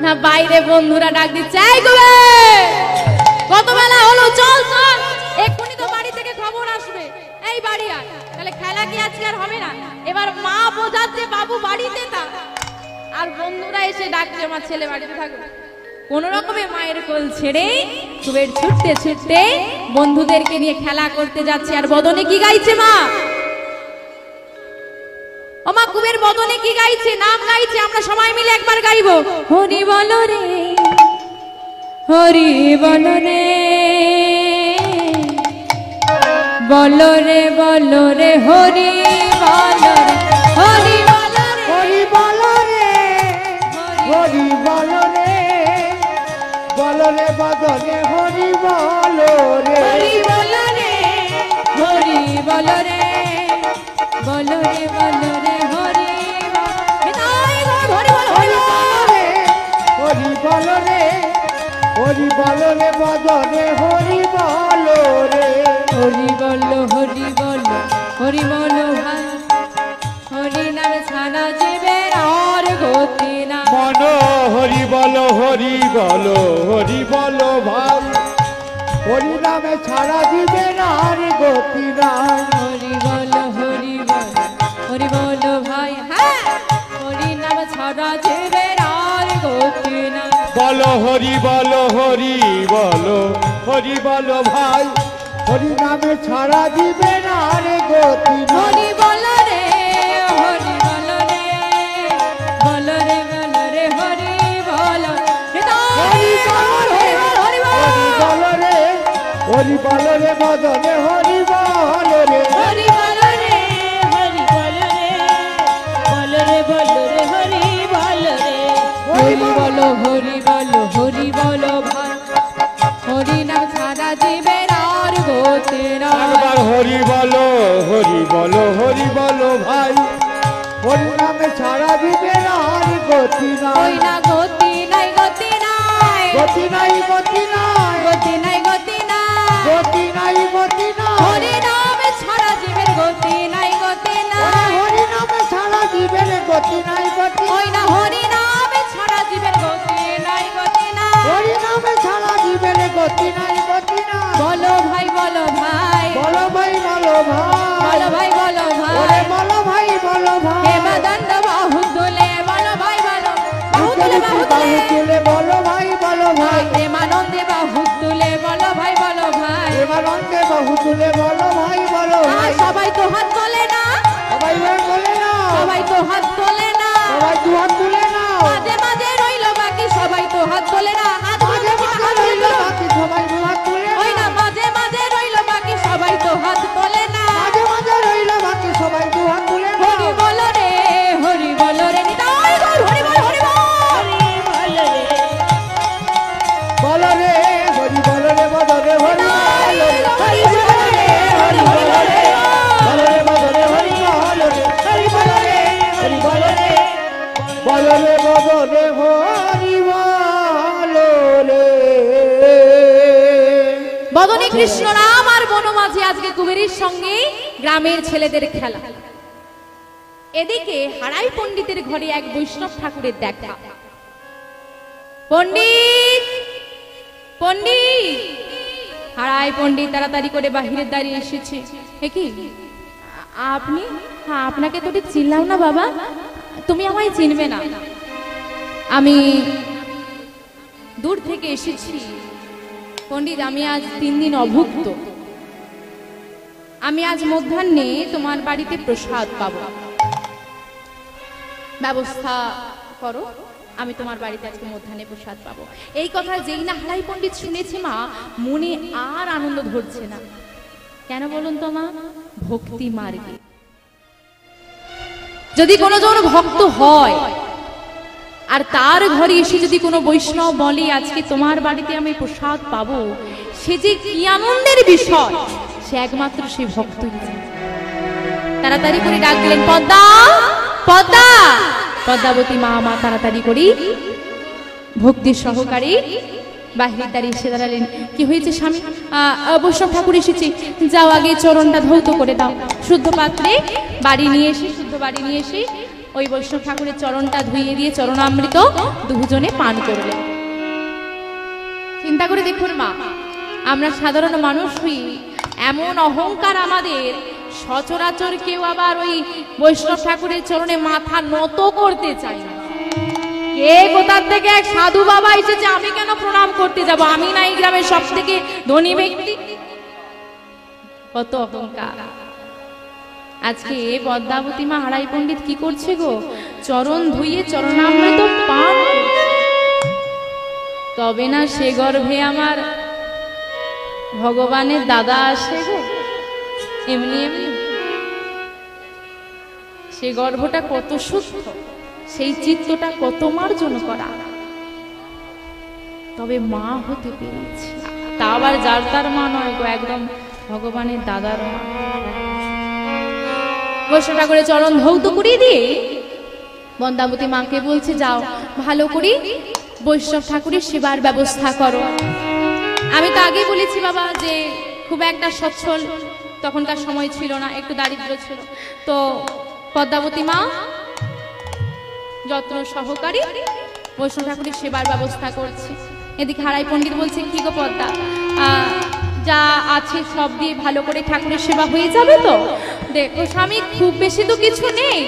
না বাইরে বন্ধুরা ডাক দিচ্ছে, এই গোবে কত বেলা হলো, চল চল, এক্ষুনি তো বাড়ি থেকে খবর আসবে, এই বাড়ি আয়। তাহলে খেলা কি আজকে আর হবে না? এবার মা বোঝাচ্ছে বাবু বাড়িতে তা, আর বন্ধুরা এসে ডাকছে আমার ছেলে বাড়িতে থাকবে। কোন রকমে মায়ের কোল ছেড়ে কুবের ছুটতে ছুটতে বন্ধুদেরকে নিয়ে খেলা করতে যাচ্ছে। আর বদনে কি গাইছে মা? ও মা, কুবের বদনে কি গাইছে? নাম গাইছে, আমরা সবাই মিলে একবার গাইবো। হরি বল রে, হরি বল রে, বল রে বল রে, হরি বল রে, হরি বল রে, হরি বল রে, হরি বল রে, বল রে বদনে হরি বল রে, হরি বল রে, হরি বল রে, বল রে বল রে, হরি হরি বল রে, হরি বল রে বদনে হরি বল রে, হরি বল, হরি বল, হরি বল ভাই, হরি নামে ছাড়া জীবের আর গতি না। মন হরি বল, হরি বল, হরি বল ভাই, হরি নামে ছাড়া জীবের আর গতি নাই। হরি বল, হরি বল, হরি বল ভাই, হ্যাঁ, হরি নাম ছাড়া জীবের আর গতি না। বল হরি বল, হরি বল, হরি বল ভাই, হরি নামে ছাড়া জীবের আর গতি নাই। হরি বল রে, হরি বল রে, বল রে বল রে, হরি বল, হরি বল রে, হরি বল রে বদনে হরি বল রে, হরি বল রে, হরি বল রে, বল রে বল রে, হরি বল রে, হরি বল, হরি বল, হরি বল ভাই, হরি নাম ছাড়া জীবের আর গতি না। একবার হরি বল, হরি বল, হরি বল ভাই, হরি নামে ছাড়া জীবের আর গতি ওই নাই। না গতি নাই, গতি নাই, গতি নাই, গতি নাই, গতি নাই, গতি নাই, গতি নাই, গতি নাই, হরি নামে ছাড়া জীবের গতি নাই, গতি নাই, হরি নামে ছাড়া জীবের গতি নাই, গতি ওই না হরি নামে ছাড়া জীবের গতি নাই, গতি নাই। হরি নামে ছাড়া জীবের গতি নাই, গতি নাই। বলো ভাই, বলো ভাই, বলো ভাই, বলো ভাই, বলো ভাই, বলো ওরে ভাই, বলো ভাই, বলো ভাই, হে বাদন্ড বাহু তুলে, বলো ভাই, বলো বাহু তুলে, বাহু বাহু তুলে, তুলে বলো ভাই, বলো ভাই, প্রেমানন্দে বাহু তুলে, বলো ভাই, বলো ভাই, প্রেমানন্দে বাহু তুলে বলো ভাই, বলো ভাই। সবাই তো হাত তোলে না, সবাই বলে না, সবাই তো হাত তোলে না, সবাই দু হাত তুলে না, মাঝে মাঝে রইল বাকি, সবাই তো হাত তোলে না, হাত মাঝে মাঝে রইল বাকি, সবাই দু হাত তুলে না, ওই না মাঝে মাঝে রইল বাকি, সবাই তো হাত তোলে না। মাঝে মাঝে রইল বাকি, সবাই দু হাত তুলে না। হরি বল রে, হরি বল রে, নিতাই গৌর, হরি বল, হরি বল, হরি বল রে, বল রে, হরি বল রে বদনে হরি বল রে, হরি বল রে, হরি বল রে, বল রে বদনে হরি বল রে, হরি বল রে, হরি বল রে, বল রে বদনে হরি বল রে। বদনে কৃষ্ণ নাম আর বনমাঝি আজকে কুবেরের সঙ্গে গ্রামের ছেলেদের খেলা। এদিকে হারাই পণ্ডিতের ঘরে এক বৈষ্ণব ঠাকুরের দেখা। পণ্ডিত, পণ্ডিত, হারাই পণ্ডিত তাড়াতাড়ি করে বাহিরে দাঁড়িয়ে এসেছে। এ কি আপনি? হ্যাঁ, আপনাকে তো ঠিক চিনলাম না বাবা, তুমি আমায় চিনবে না, আমি দূর থেকে এসেছি। পণ্ডিত, আমি আজ 3 দিন অভুক্ত, আমি আজ মধ্যাহ্নে তোমার বাড়িতে প্রসাদ পাবো, ব্যবস্থা করো, আমি তোমার বাড়িতে আজকে মধ্যাহ্নে প্রসাদ পাবো। এই কথা যেই না হারাই পণ্ডিত শুনেছে মা, মনে আর আনন্দ ধরছে না। কেন বলুন তো মা? ভক্তি মার্গে যদি কোনো জন ভক্ত হয় আর তার ঘরে এসে যদি কোনো বৈষ্ণব বলে আজকে তোমার বাড়িতে আমি প্রসাদ পাবো, সে যে কি আনন্দের বিষয়, সে একমাত্র সেই ভক্তই জানে। তাড়াতাড়ি করে ডাক দিলেন, পদ্মা, পদ্মা, পদ্মাবতী মা, মা তাড়াতাড়ি করি ভক্তি সহকারী বাহিরে দাঁড়িয়ে এসে দাঁড়ালেন। কি হয়েছে স্বামী? বৈষ্ণব ঠাকুর এসেছে, যাও আগে চরণটা ধৌত করে দাও, শুদ্ধ পাত্রে বাড়ি নিয়ে এসে, শুদ্ধ বাড়ি নিয়ে এসে ওই বৈষ্ণব ঠাকুরের চরণটা ধুইয়ে দিয়ে চরণামৃত দুজনে পান করলেন। চিন্তা করে দেখুন মা, আমরা সাধারণ মানুষ হই, এমন অহংকার আমাদের, সচরাচর কেউ আবার ওই বৈষ্ণব ঠাকুরের চরণে মাথা নত করতে চায় না। কে কোথার থেকে এক সাধু বাবা এসেছে, আমি কেন প্রণাম করতে যাব, আমি না এই গ্রামের সব থেকে ধনী ব্যক্তি। কত অহংকার। আজকে পদ্মাবতী মা হারাই পণ্ডিত কি করছে গো, চরণ ধুইয়ে চরণামৃত পান। তবে না সে গর্ভে আমার ভগবানের দাদা আসে গো, এমনি এমনি। সে গর্ভটা কত শুদ্ধ, সেই চিত্তটা কত মার্জন করা, তবে মা হতে পেরেছে। তা আবার যার তার মা নয় গো, একদম ভগবানের দাদার মা। বৈষ্ণব ঠাকুরের চরণ ধৌত করিয়ে দিয়ে বন্দাবতী মাকে বলছে, যাও ভালো করে বৈষ্ণব ঠাকুরের সেবার ব্যবস্থা করো। আমি তো আগেই বলেছি বাবা যে খুব একটা সচ্ছল তখনকার সময় ছিল না, একটু দারিদ্র ছিল। তো পদ্মাবতী মা যত্ন সহকারী বৈষ্ণব ঠাকুরের সেবার ব্যবস্থা করছে। এদিকে হারাই পণ্ডিত বলছে, কি গো পদ্মা, যা আছে সব দিয়ে ভালো করে ঠাকুরের সেবা হয়ে যাবে তো? দেখো স্বামী, খুব বেশি তো কিছু নেই,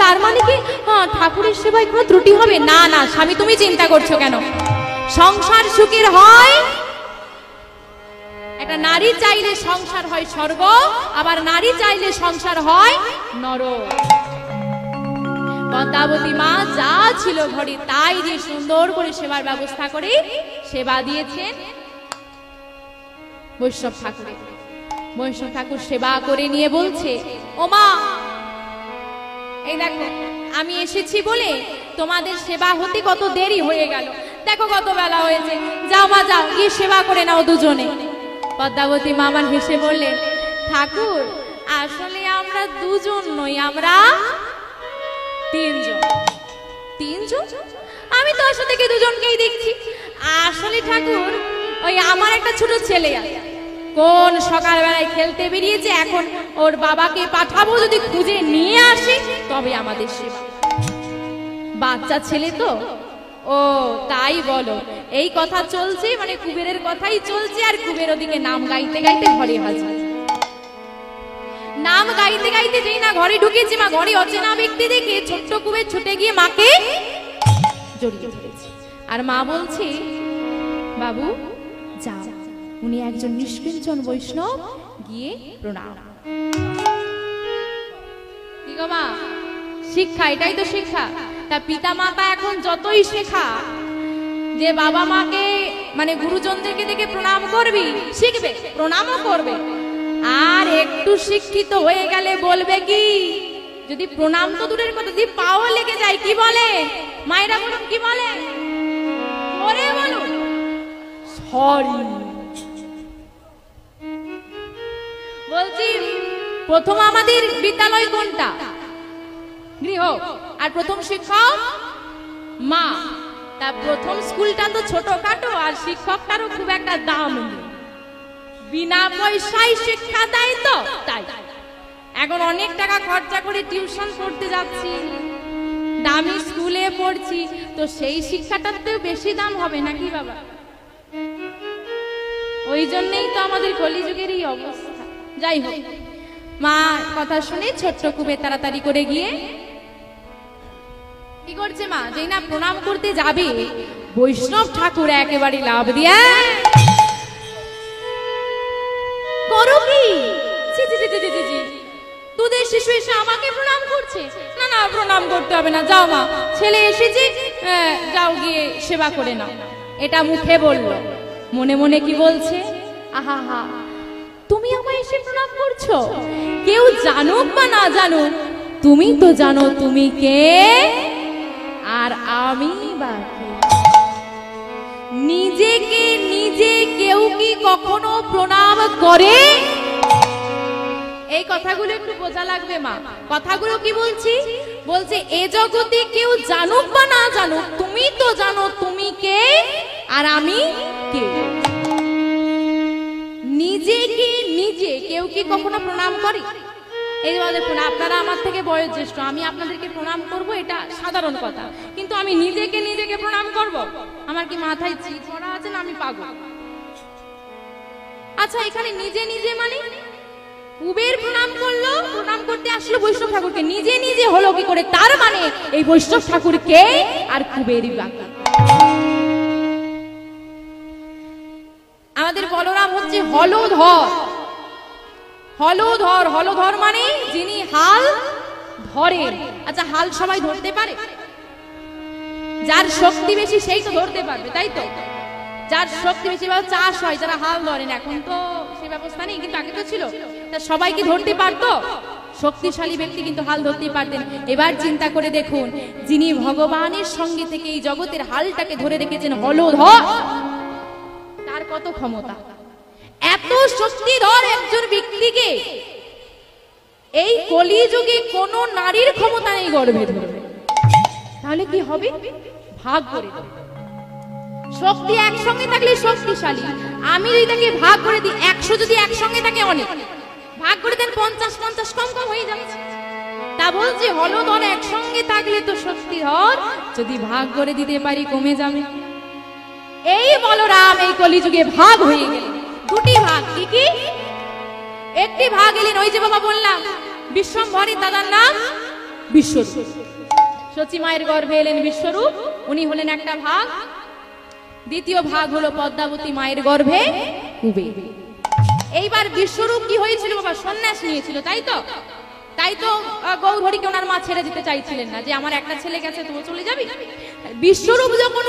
তার মানে কি ঠাকুরের সেবায় কোনো ত্রুটি হবে না? না স্বামী, তুমি চিন্তা করছো কেন? সংসার সুখের হয়, একটা নারী চাইলে সংসার হয় স্বর্গ, আবার নারী চাইলে সংসার হয় নরক। পদ্মাবতী মা যা ছিল ঘরে তাই দিয়ে সুন্দর করে সেবার ব্যবস্থা করে সেবা দিয়েছেন বৈষ্ণব ঠাকুরে। বৈষ্ণব ঠাকুর সেবা করে নিয়ে বলছে, ও মা, এই দেখো আমি এসেছি বলে তোমাদের সেবা হতে কত দেরি হয়ে গেল, দেখো কত বেলা হয়েছে, যাও মা যাও, গিয়ে সেবা করে নাও দুজনে। পদ্মাবতী মা আমার হেসে বললেন, ঠাকুর আসলে আমরা দুজন নই, আমরা তিনজন। তিনজন? আমি তো আসলে থেকে দুজনকেই দেখছি। আসলে ঠাকুর, ওই আমার একটা ছোট ছেলে আছে, কোন সকালবেলায় খেলতে বেরিয়েছে, এখন ওর বাবাকে পাঠাবো, যদি খুঁজে নিয়ে আসে তবে আমাদের সেবা। বাচ্চা ছেলে তো। ও তাই বলো, এই কথা চলছে, মানে কুবেরের কথাই চলছে, আর কুবের ওদিকে নাম গাইতে গাইতে ঘরে হাজির। নাম গাইতে গাইতে যেই না ঘরে ঢুকেছে, মা ঘরে অচেনা ব্যক্তি দেখে ছোট্ট কুবের ছুটে গিয়ে মাকে জড়িয়ে ধরেছে। আর মা বলছে, বাবু যাও, উনি একজন নিষ্কিঞ্চন বৈষ্ণব, গিয়ে প্রণাম। কি গো মা, শিক্ষা, এটাই তো শিক্ষা। তা পিতা মাতা এখন যতই শেখা যে বাবা মাকে মানে গুরুজনদেরকে দেখে প্রণাম করবি, শিখবে, প্রণামও করবে। আর একটু শিক্ষিত হয়ে গেলে বলবে কি, যদি প্রণাম তো দূরের কথা, যদি পাও লেগে যায় কি বলে? মায়েরা বলুন কি বলে? পরে বলুন সরি। বলছি, প্রথম আমাদের বিদ্যালয় কোনটা? গৃহ। আর প্রথম শিক্ষক মা। তা প্রথম স্কুলটা তো ছোটখাটো, আর শিক্ষকটারও খুব একটা দাম নেই, বিনা পয়সায় শিক্ষা দেয় তো তাই। এখন অনেক টাকা খরচা করে টিউশন পড়তে যাচ্ছি, দামি স্কুলে পড়ছি, তো সেই শিক্ষাটার তো বেশি দাম হবে নাকি বাবা? ওই জন্যই তো আমাদের কলিযুগের এই অবস্থা। যাই হোক, মা কথা শুনে ছোট্ট কুবে তাড়াতাড়ি করে গিয়ে কি করছে, মা যেই না প্রণাম করতে যাবে, বৈষ্ণব ঠাকুর একেবারে লাভ দিয়ে, করো কি? তোদের শিশু এসে আমাকে প্রণাম করছে? না না, প্রণাম করতে হবে না, যাও মা, ছেলে এসেছে, যাও গিয়ে সেবা করে নাও। এটা মুখে বলল, মনে মনে কি বলছে, আহা হা, তুমি আমায় এসে প্রণাম করছো? কেউ জানুক বা না জানুক, তুমি তো জানো তুমি কে, আর আমি বা কে। নিজেকে নিজে কেউ কি কখনো প্রণাম করে? এই কথাগুলো একটু বোঝা লাগবে মা। কথাগুলো কি বলছি? বলছে এ জগতে কেউ জানুক বা না জানুক, তুমি তো জানো তুমি কে আর আমি কে। নিজেকে নিজে কেউ কি কখনো প্রণাম করে? এই যে দেখুন, আপনারা আমার থেকে বয়োজ্যেষ্ঠ, আমি আপনাদেরকে প্রণাম করব, এটা সাধারণ কথা, কিন্তু আমি নিজেকে প্রণাম করব? আমার কি মাথায় চিত পড়া আছে না আমি পাগল? আচ্ছা, এখানে নিজে মানে কুবের প্রণাম করলো, প্রণাম করতে আসলো বৈষ্ণব ঠাকুরকে, নিজে হলো কি করে? তার মানে এই বৈষ্ণব ঠাকুরকে আর কুবেরই বাকি। আমাদের বলরাম হচ্ছে হলধর। হলধর মানে যিনি হাল ধরেন। আচ্ছা, হাল সবাই ধরতে পারে? যার শক্তি বেশি সেই তো ধরতে পারবে, তাই তো? যার শক্তি বেশি বা চাষ হয়, যারা হাল ধরেন, এখন তো সে ব্যবস্থা নেই, কিন্তু আগে তো ছিল। তা সবাই কি ধরতে পারতো? শক্তিশালী ব্যক্তি কিন্তু হাল ধরতেই পারতেন। এবার চিন্তা করে দেখুন, যিনি ভগবানের সঙ্গে থেকে এই জগতের হালটাকে ধরে রেখেছেন, হলধর, তার কত ক্ষমতা! এত শক্তিধর একজন ব্যক্তিকে এই কলিযুগে কোন নারীর ক্ষমতা নেই গর্ভে ধরবে। তাহলে কি হবে? ভাগ করে দেবে। শক্তি একসঙ্গে থাকলে শক্তিশালী। আমি যদি তাকে ভাগ করে দিই, 100 যদি একসঙ্গে থাকে অনেক, ভাগ করে দেন 50 কম হয়ে যাচ্ছে। তা বলছি হলধর একসঙ্গে থাকলে তো শক্তিধর, যদি ভাগ করে দিতে পারি কমে যাবে। এই বলরাম এই কলিযুগে ভাগ হয়ে গেলেন, দুটি ভাগ। কি? একটি ভাগ এলেন, ওই যে বাবা বললাম বিশ্বম্ভরের দাদার নাম বিশ্বরূপ, সচী মায়ের গর্ভে এলেন বিশ্বরূপ, উনি হলেন একটা ভাগ। দ্বিতীয় ভাগ হলো পদ্মাবতী মায়ের গর্ভে কুবের। এইবার বিশ্বরূপ কি হয়েছিল বাবা? সন্ন্যাস নিয়েছিল, তাই তো গৌরহরিকে ওনার মা ছেড়ে দিতে চাইছিলেন না, যে আমার একটা ছেলে গেছে, তুমি চলে যাবি। বিশ্বরূপ যখন